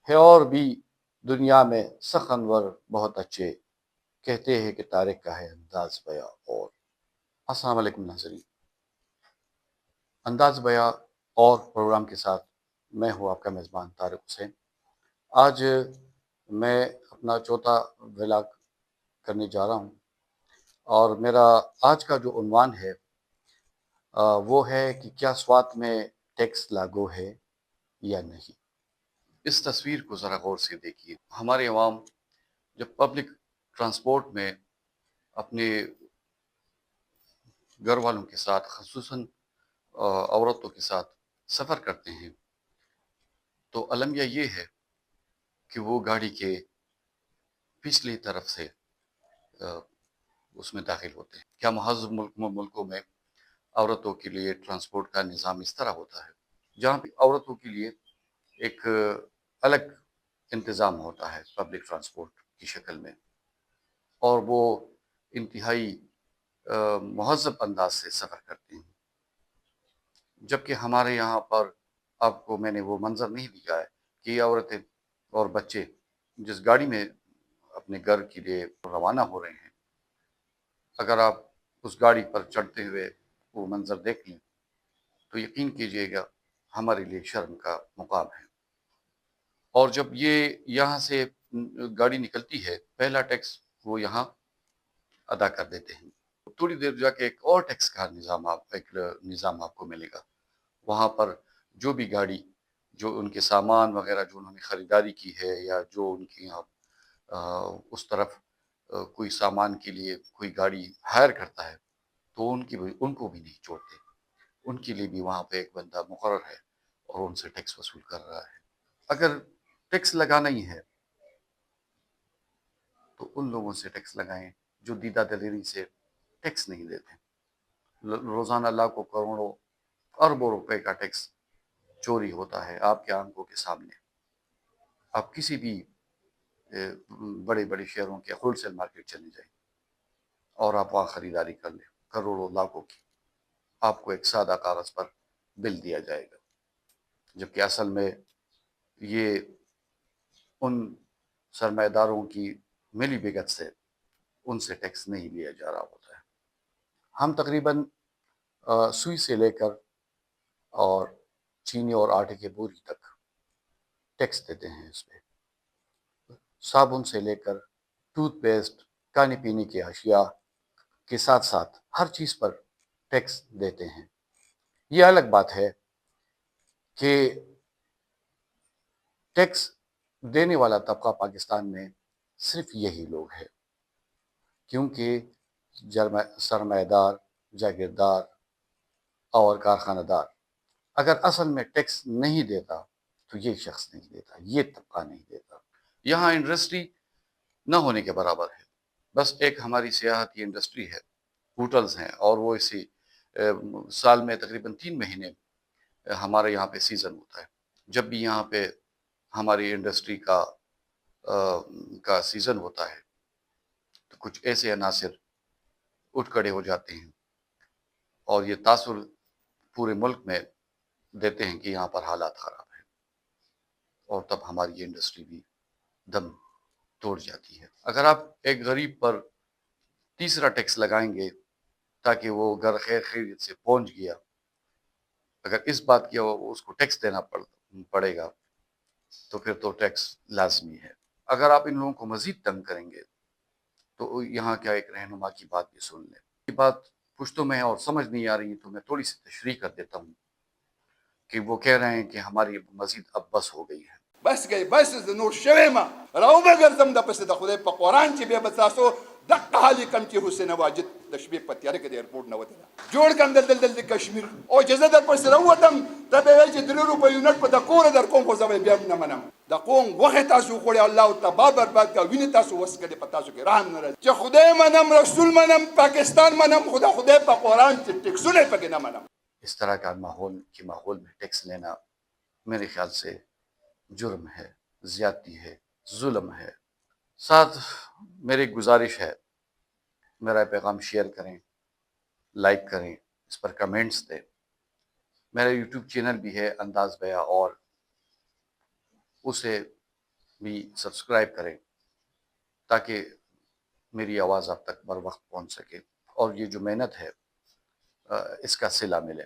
ہے اور بھی دنیا میں سخنور بہت اچھے، کہتے ہیں کہ طارق کا ہے انداز بیاں اور۔ السلام علیکم ناظرین، انداز بیاں اور پروگرام کے ساتھ میں ہوں آپ کا میزبان طارق حسین۔ آج میں اپنا چوتھا ولاگ کرنے جا رہا ہوں اور میرا آج کا جو عنوان ہے وہ ہے کہ کیا سوات میں ٹیکس لاگو ہے یا نہیں۔ اس تصویر کو ذرا غور سے دیکھیے۔ ہمارے عوام جب پبلک ٹرانسپورٹ میں اپنے گھر والوں کے ساتھ، خصوصاً عورتوں کے ساتھ سفر کرتے ہیں تو المیہ یہ ہے کہ وہ گاڑی کے پچھلی طرف سے اس میں داخل ہوتے ہیں۔ کیا مہذب ملکوں میں عورتوں کے لیے ٹرانسپورٹ کا نظام اس طرح ہوتا ہے، جہاں پہ عورتوں کے لیے ایک الگ انتظام ہوتا ہے پبلک ٹرانسپورٹ کی شکل میں، اور وہ انتہائی مہذب انداز سے سفر کرتے ہیں، جبکہ ہمارے یہاں پر آپ کو میں نے وہ منظر نہیں دکھا ہے کہ یہ عورتیں اور بچے جس گاڑی میں اپنے گھر کے لیے روانہ ہو رہے ہیں، اگر آپ اس گاڑی پر چڑھتے ہوئے وہ منظر دیکھ لیں تو یقین کیجئے گا ہمارے لیے شرم کا مقام ہے۔ اور جب یہ یہاں سے گاڑی نکلتی ہے، پہلا ٹیکس وہ یہاں ادا کر دیتے ہیں، تھوڑی دیر جا کے ایک اور ٹیکس کا نظام آپ کو ملے گا۔ وہاں پر جو بھی گاڑی، جو ان کے سامان وغیرہ جو انہوں نے خریداری کی ہے، یا جو ان کی یہاں اس طرف کوئی سامان کے لیے کوئی گاڑی ہائر کرتا ہے تو ان کو بھی نہیں چھوڑتے، ان کے لیے بھی وہاں پہ ایک بندہ مقرر ہے اور ان سے ٹیکس وصول کر رہا ہے۔ اگر ٹیکس لگانا ہی ہے تو ان لوگوں سے ٹیکس لگائیں جو دیدہ دلیری سے ٹیکس نہیں دیتے۔ روزانہ لاکھوں کروڑوں اربوں روپے کا ٹیکس چوری ہوتا ہے آپ کے آنکھوں کے سامنے۔ آپ کسی بھی بڑے بڑے شہروں کے ہول سیل مارکیٹ چلے جائیں اور آپ وہاں خریداری کر لیں کروڑوں لاکھوں کی، آپ کو ایک سادہ کاغذ پر بل دیا جائے گا، جبکہ اصل میں یہ ان سرمایہ داروں کی ملی بھگت سے ان سے ٹیکس نہیں لیا جا رہا ہوتا ہے۔ ہم تقریباً سوئی سے لے کر اور چینی اور آٹے کے بوری تک ٹیکس دیتے ہیں۔ اس پہ صابن سے لے کر ٹوتھ پیسٹ، کھانے پینے کی اشیاء کے ساتھ ساتھ ہر چیز پر ٹیکس دیتے ہیں۔ یہ الگ بات ہے کہ ٹیکس دینے والا طبقہ پاکستان میں صرف یہی لوگ ہے، کیونکہ سرمایہ دار، جاگیردار اور کارخانہ دار اگر اصل میں ٹیکس نہیں دیتا تو یہ شخص نہیں دیتا، یہ طبقہ نہیں دیتا۔ یہاں انڈسٹری نہ ہونے کے برابر ہے۔ بس ایک ہماری سیاحتی انڈسٹری ہے، ہوٹلز ہیں، اور وہ اسی سال میں تقریباً 3 مہینے ہمارے یہاں پہ سیزن ہوتا ہے۔ جب بھی یہاں پہ ہماری انڈسٹری کا سیزن ہوتا ہے تو کچھ ایسے عناصر اٹھ کھڑے ہو جاتے ہیں اور یہ تاثر پورے ملک میں دیتے ہیں کہ یہاں پر حالات خراب ہیں، اور تب ہماری یہ انڈسٹری بھی دم توڑ جاتی ہے۔ اگر آپ ایک غریب پر تیسرا ٹیکس لگائیں گے تاکہ وہ گھر خیر خیریت سے پہنچ گیا، اگر اس بات کی اس کو ٹیکس دینا پڑے گا تو پھر تو ٹیکس لازمی ہے۔ اگر آپ ان لوگوں کو مزید تنگ کریں گے تو یہاں کیا ایک رہنما کی بات بھی سن لیں۔ یہ بات پشتوں میں ہے اور سمجھ نہیں آ رہی تو میں تھوڑی سی تشریح کر دیتا ہوں کہ وہ کہہ رہے ہیں کہ ہماری مزید اب بس ہو گئی ہے۔ بس گئی، بس د نور شوی ما راو بګرځم د پسې د خدای په قرآن چې بیا به تاسو دقه حال یې کم چې حسین واجد د شپې په تیاره کې د ایرپورټ نه وتله جوړ کړم دلته د کشمیر او چې زه در پسې راووتم ته به وایې چې 3 روپۍ یونټ په د کوره در کوم، خو زه به بیا هم نه منم. د قوم غوښې تاسو وخوړې، الله تباه برباد کړه، وینې تاسو وڅکلې، په تاسو کې رحم نه راځي. چې خدای منم، رسول منم، پاکستان منم، خو د خدای په قرآن چې ټیکسونه یې پکې نه منم. اس طرح کا ماحول میں ٹیکس لینا میرے خیال سے جرم ہے، زیادتی ہے، ظلم ہے۔ ساتھ میری گزارش ہے، میرا پیغام شیئر کریں، لائک کریں، اس پر کمنٹس دیں۔ میرا یوٹیوب چینل بھی ہے انداز بیاں، اور اسے بھی سبسکرائب کریں تاکہ میری آواز آپ تک بر وقت پہنچ سکے اور یہ جو محنت ہے اس کا صلہ ملے.